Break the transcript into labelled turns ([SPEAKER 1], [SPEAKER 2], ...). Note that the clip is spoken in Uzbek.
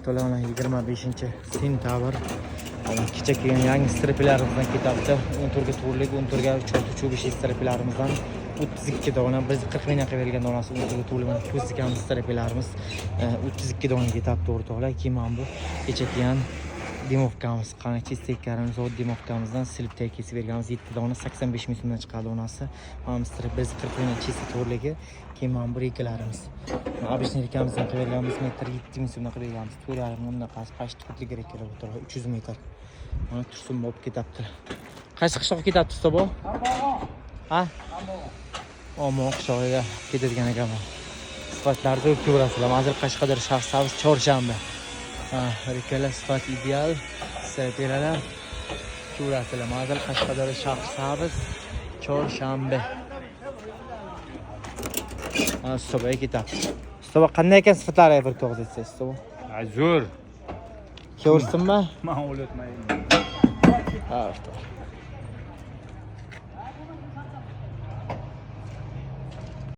[SPEAKER 1] To'la 25-sentabr. Kecha kelgan yangi striplarimizdan ketyapti. 14 ga to'g'rilik, 14 ga 4.5 striplarimizdan 32 dona. Biz 40 mingdan qilib bergan donasi 14 ga to'g'rilik. Ko'zikamiz striplarimiz 32 dona ketyapti o'rtoqlar. Keyin mana bu kecha kelgan demovkamiz. Qani chesteklarimiz, o'z demovkamizdan silibda kesib berganmiz 7 dona 85 ming so'mdan chiqadi donasi. Mana bu strip biz 40 mingdan chestek to'g'riligi. Keyin mana bu rekalarimiz. Обычный rekamizdan qilib berganmiz metr 7 ming so'mdan qilib berganmiz. 4,5 mingdan past qutli rekalar o'rtoqlar 300 metr. Mana tursun bo'lib ketyapti. Qaysi qishloqqa ketyapti usta bu? Ha? Ammo qishlog'iga ketadigan ekanman. Sifatlarda ko'rasizlar. Manzil Qashqadaryo Shahrsabz chorshanba. Rekalar sifat ideal. Serpelalar ko'rasizlar. Manzil Qashqadaryo Shahrsabz chorshanba. Ustobaga ketyapti. Ustoba qanday ekan sifatlari bir to'g'ri aytsangiz ustoba?
[SPEAKER 2] Zo'r.
[SPEAKER 1] Ko'rsinmi?
[SPEAKER 2] Men o'lotmayman.
[SPEAKER 1] Ha, ustoba.